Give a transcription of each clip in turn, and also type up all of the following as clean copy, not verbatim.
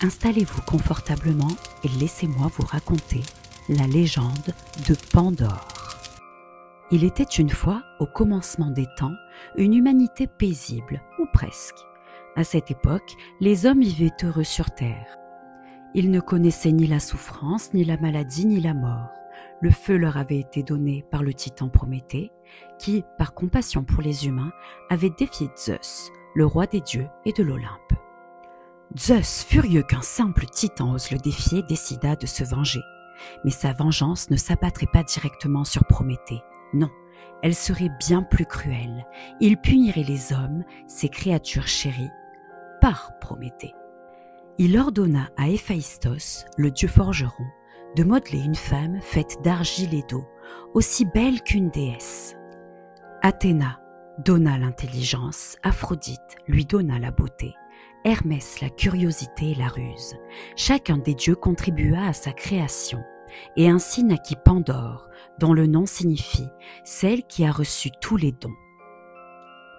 Installez-vous confortablement et laissez-moi vous raconter la légende de Pandore. Il était une fois, au commencement des temps, une humanité paisible, ou presque. À cette époque, les hommes vivaient heureux sur terre. Ils ne connaissaient ni la souffrance, ni la maladie, ni la mort. Le feu leur avait été donné par le titan Prométhée, qui, par compassion pour les humains, avait défié Zeus, le roi des dieux et de l'Olympe. Zeus, furieux qu'un simple titan ose le défier, décida de se venger. Mais sa vengeance ne s'abattrait pas directement sur Prométhée. Non, elle serait bien plus cruelle. Il punirait les hommes, ses créatures chéries, par Prométhée. Il ordonna à Héphaïstos, le dieu forgeron, de modeler une femme faite d'argile et d'eau, aussi belle qu'une déesse. Athéna donna l'intelligence, Aphrodite lui donna la beauté, Hermès la curiosité et la ruse. Chacun des dieux contribua à sa création, et ainsi naquit Pandore, dont le nom signifie « celle qui a reçu tous les dons ».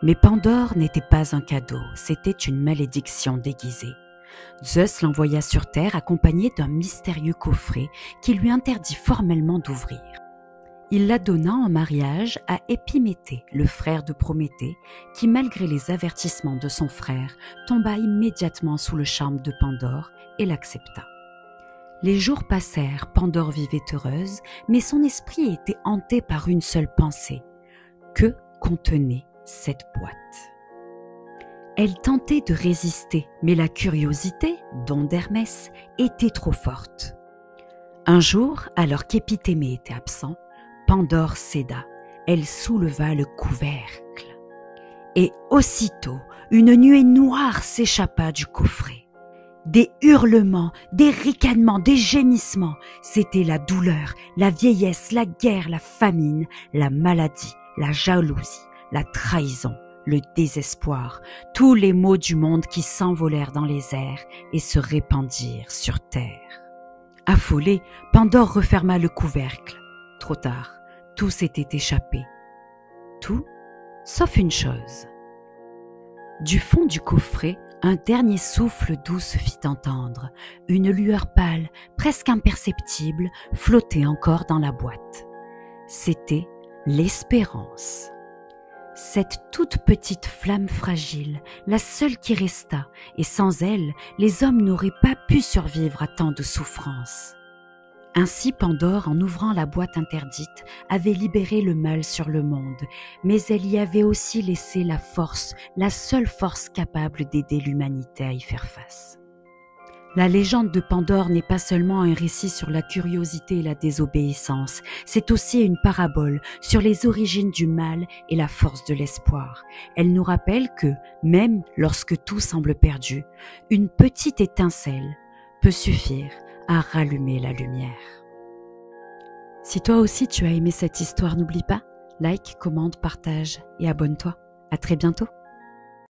Mais Pandore n'était pas un cadeau, c'était une malédiction déguisée. Zeus l'envoya sur terre accompagné d'un mystérieux coffret qui lui interdit formellement d'ouvrir. Il la donna en mariage à Épiméthée, le frère de Prométhée, qui, malgré les avertissements de son frère, tomba immédiatement sous le charme de Pandore et l'accepta. Les jours passèrent, Pandore vivait heureuse, mais son esprit était hanté par une seule pensée. Que contenait cette boîte? Elle tentait de résister, mais la curiosité, don d'Hermès, était trop forte. Un jour, alors qu'Épithémée était absent, Pandore céda, elle souleva le couvercle. Et aussitôt, une nuée noire s'échappa du coffret. Des hurlements, des ricanements, des gémissements, c'était la douleur, la vieillesse, la guerre, la famine, la maladie, la jalousie, la trahison, le désespoir, tous les maux du monde qui s'envolèrent dans les airs et se répandirent sur terre. Affolée, Pandore referma le couvercle. Trop tard, tout s'était échappé. Tout, sauf une chose. Du fond du coffret, un dernier souffle doux se fit entendre. Une lueur pâle, presque imperceptible, flottait encore dans la boîte. C'était l'espérance. Cette toute petite flamme fragile, la seule qui resta, et sans elle, les hommes n'auraient pas pu survivre à tant de souffrances. Ainsi Pandore, en ouvrant la boîte interdite, avait libéré le mal sur le monde, mais elle y avait aussi laissé la force, la seule force capable d'aider l'humanité à y faire face. La légende de Pandore n'est pas seulement un récit sur la curiosité et la désobéissance, c'est aussi une parabole sur les origines du mal et la force de l'espoir. Elle nous rappelle que, même lorsque tout semble perdu, une petite étincelle peut suffire à rallumer la lumière. Si toi aussi tu as aimé cette histoire, n'oublie pas, like, commente, partage et abonne-toi. À très bientôt.